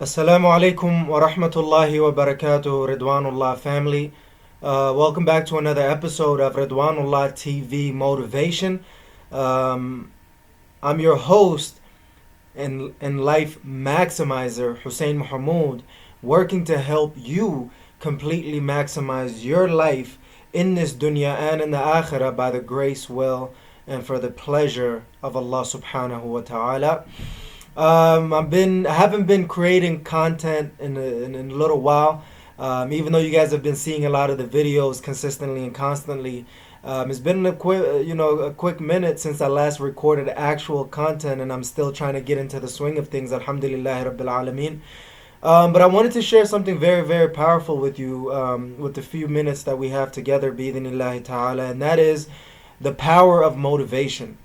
Assalamu alaikum wa rahmatullahi wa barakatuh, Ridwanullah family. Welcome back to another episode of Ridwanullah TV Motivation. I'm your host and life maximizer, Hussein Mohmud, working to help you completely maximize your life in this dunya and in the akhirah by the grace, will, and for the pleasure of Allah subhanahu wa ta'ala. I haven't been creating content in a little while. Even though you guys have been seeing a lot of the videos consistently and constantly, it's been a quick minute since I last recorded actual content, and I'm still trying to get into the swing of things. Alhamdulillah Rabbil Alameen. But I wanted to share something very, very powerful with you with the few minutes that we have together, bi'idhnillahi ta'ala, and that is the power of motivation.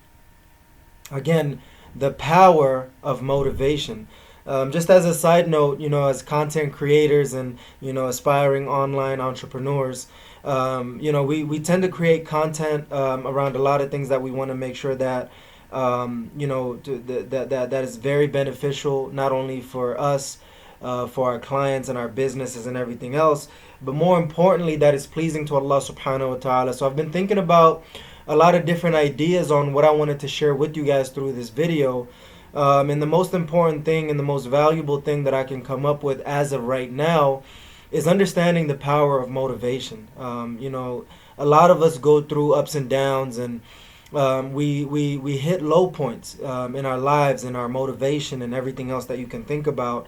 Again, the power of motivation. Just as a side note, as content creators and, aspiring online entrepreneurs, we tend to create content around a lot of things that we want to make sure that, that is very beneficial, not only for us, for our clients and our businesses and everything else, but more importantly, that is pleasing to Allah subhanahu wa ta'ala. So I've been thinking about a lot of different ideas on what I wanted to share with you guys through this video. And the most important thing and the most valuable thing that I can come up with as of right now is understanding the power of motivation. A lot of us go through ups and downs, and we hit low points in our lives and our motivation and everything else that you can think about.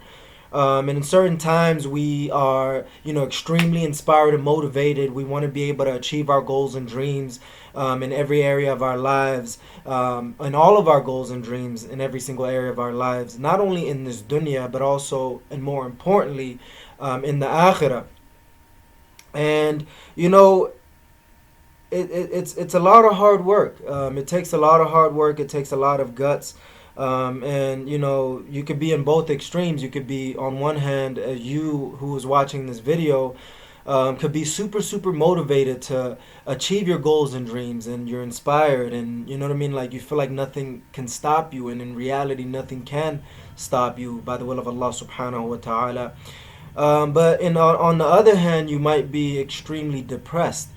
And in certain times we are, extremely inspired and motivated. We want to be able to achieve our goals and dreams in every area of our lives, and all of our goals and dreams in every single area of our lives, not only in this dunya, but also, and more importantly, in the akhirah. And, it's a lot of hard work. It takes a lot of hard work. It takes a lot of guts. And you could be in both extremes. You could be, on one hand, you who is watching this video could be super motivated to achieve your goals and dreams, and you're inspired, and like you feel like nothing can stop you, and in reality nothing can stop you by the will of Allah subhanahu wa ta'ala. But on the other hand, you might be extremely depressed,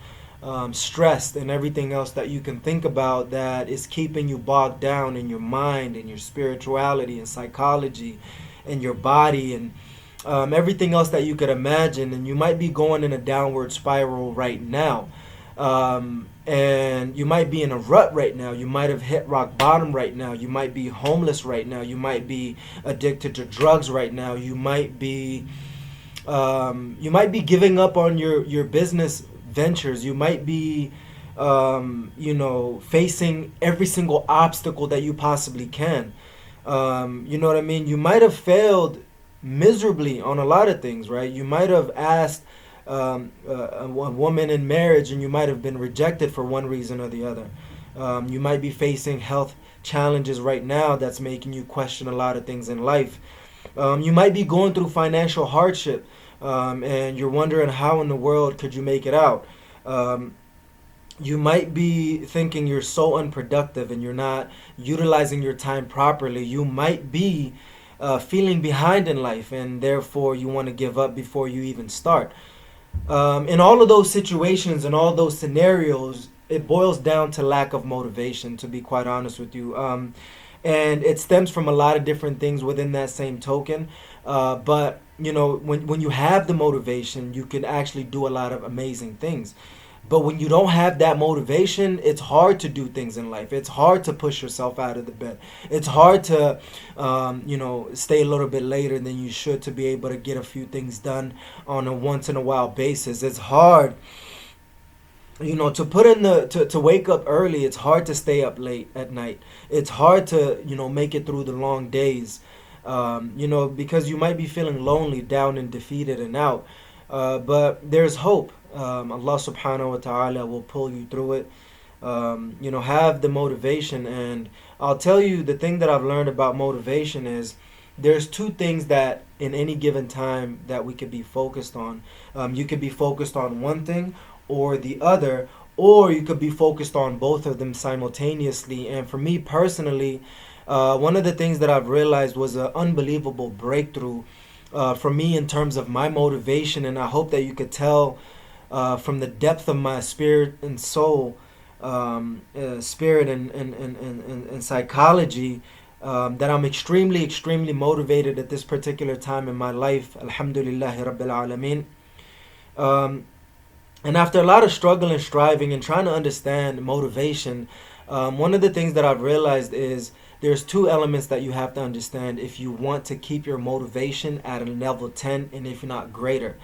stressed, and everything else that you can think about that is keeping you bogged down in your mind and your spirituality and psychology and your body and everything else that you could imagine. And you might be going in a downward spiral right now, and you might be in a rut right now. You might have hit rock bottom right now. You might be homeless right now. You might be addicted to drugs right now. You might be giving up on your business ventures. You might be facing every single obstacle that you possibly can. You might have failed miserably on a lot of things, right? You might have asked a woman in marriage, and you might have been rejected for one reason or the other. You might be facing health challenges right now that's making you question a lot of things in life. You might be going through financial hardship, and you're wondering how in the world could you make it out. You might be thinking you're so unproductive and you're not utilizing your time properly. You might be feeling behind in life, and therefore you want to give up before you even start. In all of those situations and all those scenarios, it boils down to lack of motivation, to be quite honest with you. And it stems from a lot of different things within that same token. But when you have the motivation, you can actually do a lot of amazing things. But when you don't have that motivation, it's hard to do things in life. It's hard to push yourself out of the bed. It's hard to, stay a little bit later than you should to be able to get a few things done on a once in a while basis. It's hard, to put in to wake up early. It's hard to stay up late at night. It's hard to, make it through the long days, because you might be feeling lonely, down and defeated and out. But there's hope. Allah subhanahu wa ta'ala will pull you through it. Have the motivation. And I'll tell you, the thing that I've learned about motivation is there's two things that in any given time that we could be focused on. You could be focused on one thing or the other, or you could be focused on both of them simultaneously. And for me personally, one of the things that I've realized was an unbelievable breakthrough for me in terms of my motivation, and I hope that you could tell from the depth of my spirit and soul, spirit and psychology, that I'm extremely, extremely motivated at this particular time in my life. Alhamdulillahi Rabbil Alameen. Um, and after a lot of struggle and striving and trying to understand motivation, one of the things that I've realized is there's two elements that you have to understand if you want to keep your motivation at a level 10 and if not greater.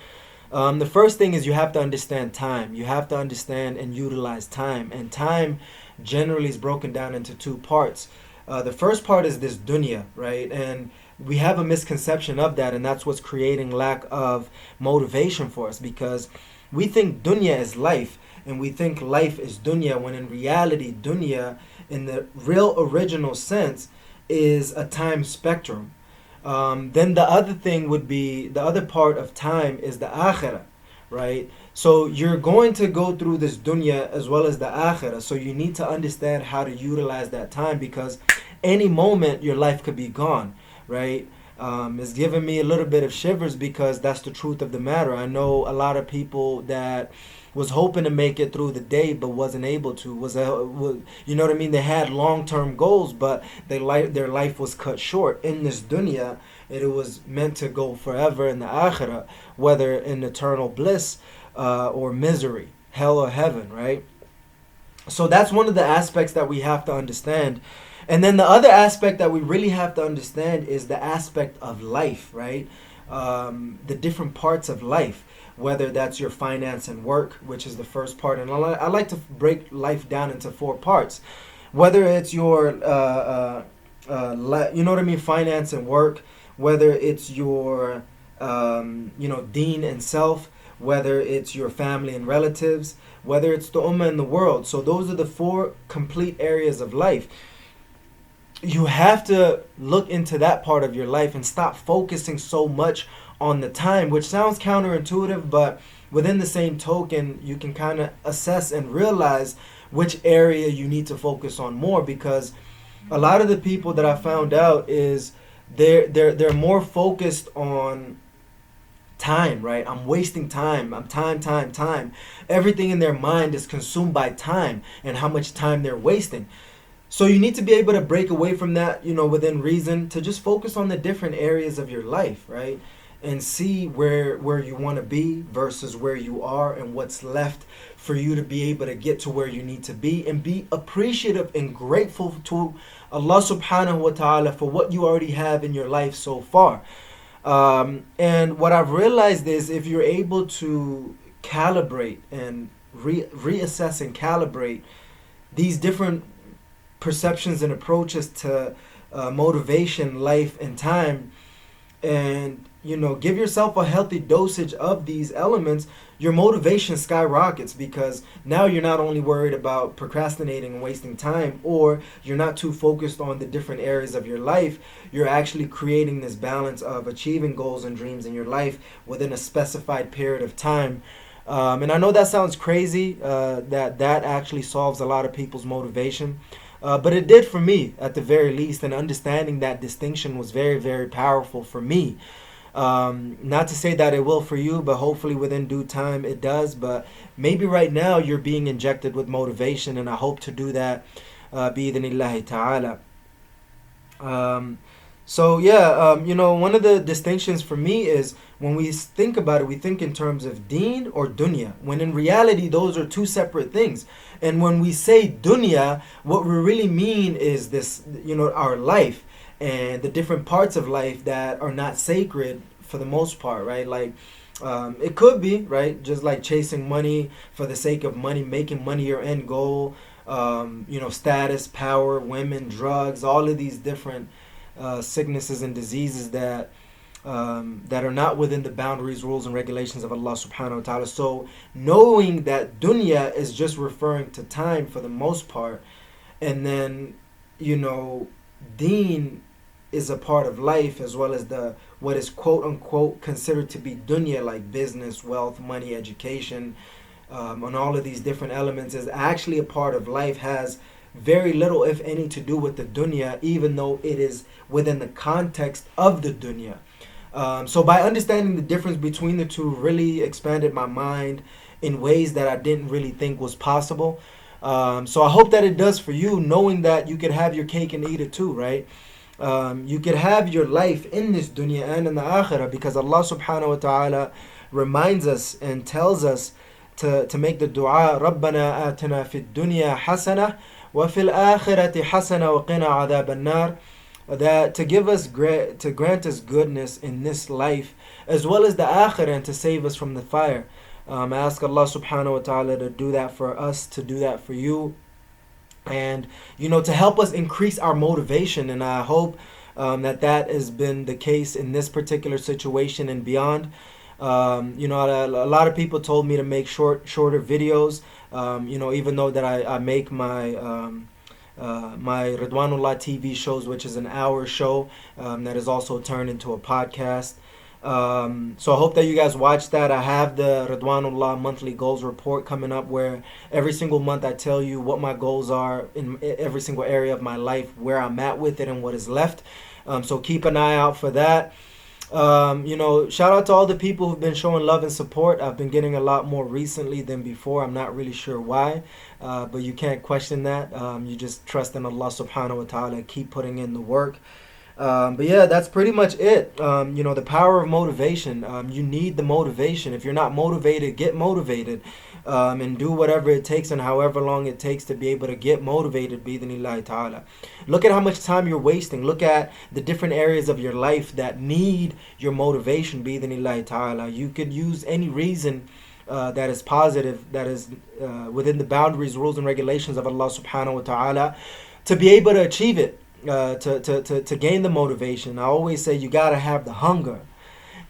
The first thing is you have to understand time. You have to understand and utilize time. And time generally is broken down into two parts. The first part is this dunya, right? And we have a misconception of that, and that's what's creating lack of motivation for us, because we think dunya is life, and we think life is dunya, when in reality, dunya, in the real original sense, is a time spectrum. Then the other thing would be, the other part of time is the akhirah, right? So you're going to go through this dunya as well as the akhirah. So you need to understand how to utilize that time, because any moment your life could be gone, right? It's giving me a little bit of shivers, because that's the truth of the matter. I know a lot of people that was hoping to make it through the day but wasn't able to. You know what I mean? They had long-term goals, but their life was cut short in this dunya. It was meant to go forever in the akhirah, whether in eternal bliss or misery, hell or heaven, right? So that's one of the aspects that we have to understand. And then the other aspect that we really have to understand is the aspect of life, right? The different parts of life, whether that's your finance and work, which is the first part. And I like to break life down into four parts. Whether it's your, you know what I mean, finance and work, whether it's your, deen and self, whether it's your family and relatives, whether it's the ummah and the world. So those are the four complete areas of life. You have to look into that part of your life and stop focusing so much on the time, which sounds counterintuitive, but within the same token, you can kind of assess and realize which area you need to focus on more, because a lot of the people that I found out is they're more focused on time, right? I'm wasting time. I'm time. Everything in their mind is consumed by time and how much time they're wasting. So you need to be able to break away from that, within reason, to just focus on the different areas of your life, right? And see where you want to be versus where you are, and what's left for you to be able to get to where you need to be, and be appreciative and grateful to Allah subhanahu wa ta'ala for what you already have in your life so far. And what I've realized is, if you're able to calibrate and reassess and calibrate these different perceptions and approaches to motivation, life, and time, and give yourself a healthy dosage of these elements, your motivation skyrockets, because now you're not only worried about procrastinating and wasting time, or you're not too focused on the different areas of your life. You're actually creating this balance of achieving goals and dreams in your life within a specified period of time. And I know that sounds crazy, that actually solves a lot of people's motivation. But it did for me, at the very least, and understanding that distinction was very, very powerful for me. Not to say that it will for you, but hopefully within due time it does. But maybe right now you're being injected with motivation, and I hope to do that bi-idhnillahi ta'ala. One of the distinctions for me is, when we think about it, we think in terms of deen or dunya, when in reality those are two separate things. And when we say dunya, what we really mean is this, our life and the different parts of life that are not sacred for the most part, right? Like, it could be, right, just like chasing money for the sake of money, making money your end goal, status, power, women, drugs, all of these different sicknesses and diseases that are not within the boundaries, rules, and regulations of Allah subhanahu wa ta'ala. So knowing that dunya is just referring to time for the most part, and then deen is a part of life, as well as what is quote unquote considered to be dunya, like business, wealth, money, education, and all of these different elements is actually a part of life, has very little, if any, to do with the dunya, even though it is within the context of the dunya. So by understanding the difference between the two really expanded my mind in ways that I didn't really think was possible. So I hope that it does for you, knowing that you could have your cake and eat it too, right? You could have your life in this dunya and in the akhirah, because Allah subhanahu wa ta'ala reminds us and tells us to make the dua, رَبَّنَا آتِنَا فِي الدُّنْيَا حَسَنَةً وَفِي الْآخِرَةِ حَسَنَةً وَقِنَا عَذَابَ النَّارِ, that to give us to grant us goodness in this life as well as the akhirah, and to save us from the fire. I ask Allah subhanahu wa ta'ala to do that for us, to do that for you, and to help us increase our motivation. And I hope that has been the case in this particular situation and beyond. A lot of people told me to make shorter videos. Even though that I make my my Ridwanullah TV shows, which is an hour show that is also turned into a podcast. So I hope that you guys watch that. I have the Ridwanullah monthly goals report coming up, where every single month I tell you what my goals are in every single area of my life, where I'm at with it, and what is left. So keep an eye out for that. Shout out to all the people who've been showing love and support. I've been getting a lot more recently than before. I'm not really sure why, but you can't question that. You just trust in Allah subhanahu wa ta'ala, keep putting in the work. But yeah, that's pretty much it. The power of motivation. You need the motivation. If you're not motivated, get motivated. And do whatever it takes and however long it takes to be able to get motivated, bi'idhnillahi ta'ala. Look at how much time you're wasting. Look at the different areas of your life that need your motivation, bi'idhnillahi ta'ala. You could use any reason that is positive, that is within the boundaries, rules, and regulations of Allah subhanahu wa ta'ala, to be able to achieve it, to gain the motivation. I always say you gotta have the hunger,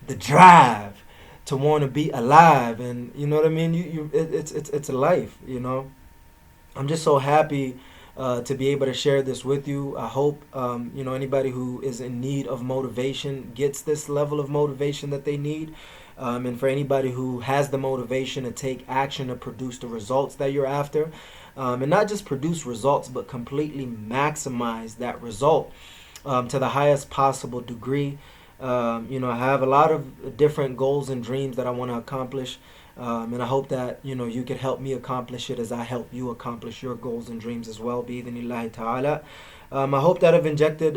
the drive to want to be alive, and you know what I mean. It's a life. I'm just so happy to be able to share this with you. I hope anybody who is in need of motivation gets this level of motivation that they need, and for anybody who has the motivation to take action to produce the results that you're after, and not just produce results, but completely maximize that result to the highest possible degree. I have a lot of different goals and dreams that I want to accomplish, and I hope that you can help me accomplish it as I help you accomplish your goals and dreams as well, bi'idhnillahi ta'ala. I hope that I've injected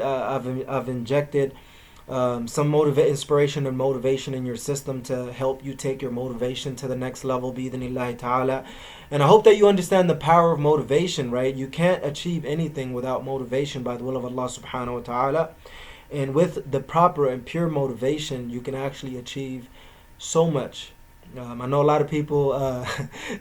some inspiration and motivation in your system to help you take your motivation to the next level, bi'idhnillahi ta'ala. And I hope that you understand the power of motivation, right? You can't achieve anything without motivation, by the will of Allah subhanahu wa ta'ala. And with the proper and pure motivation, you can actually achieve so much. I know a lot of people,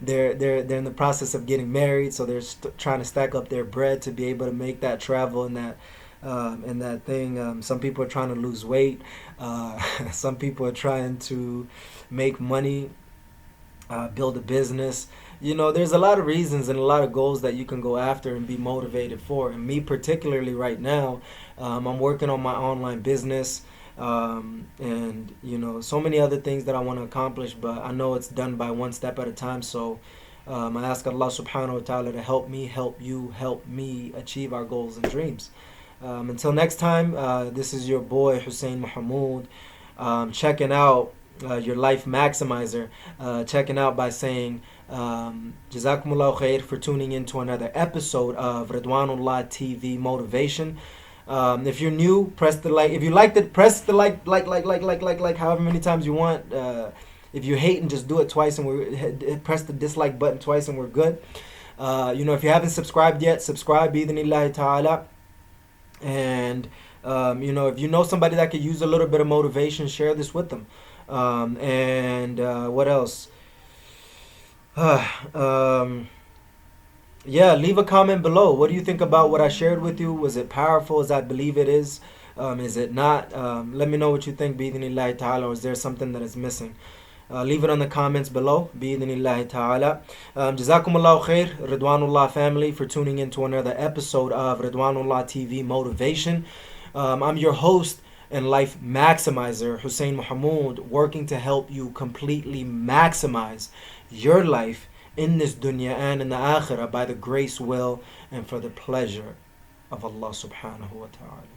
they're in the process of getting married, so they're trying to stack up their bread to be able to make that travel and that thing. Some people are trying to lose weight. Some people are trying to make money, build a business. There's a lot of reasons and a lot of goals that you can go after and be motivated for. And me particularly right now, I'm working on my online business, and so many other things that I want to accomplish, but I know it's done by one step at a time. So I ask Allah subhanahu wa ta'ala to help me, help you, help me achieve our goals and dreams. Until next time, this is your boy Hussein Mohmud, checking out your life maximizer, checking out by saying Jazakumullahu khair for tuning in to another episode of Ridwanullah TV Motivation. If you're new, press the like. If you liked it, press the like, however many times you want. If you hate, and just do it twice, and press the dislike button twice, and we're good. If you haven't subscribed yet, subscribe, bi'idhnillahi ta'ala. And if you know somebody that could use a little bit of motivation, share this with them. What else? Leave a comment below. What do you think about what I shared with you? Was it powerful as I believe it is? Is it not? Let me know what you think, bi'idhnillahi ta'ala, or is there something that is missing? Leave it on the comments below, bi'idhnillahi ta'ala. Jazakumullahu khair, Ridwanullah family, for tuning in to another episode of Ridwanullah TV Motivation. I'm your host and life maximizer, Hussein Mohmud, working to help you completely maximize your life in this dunya and in the akhirah by the grace, will, and for the pleasure of Allah subhanahu wa ta'ala.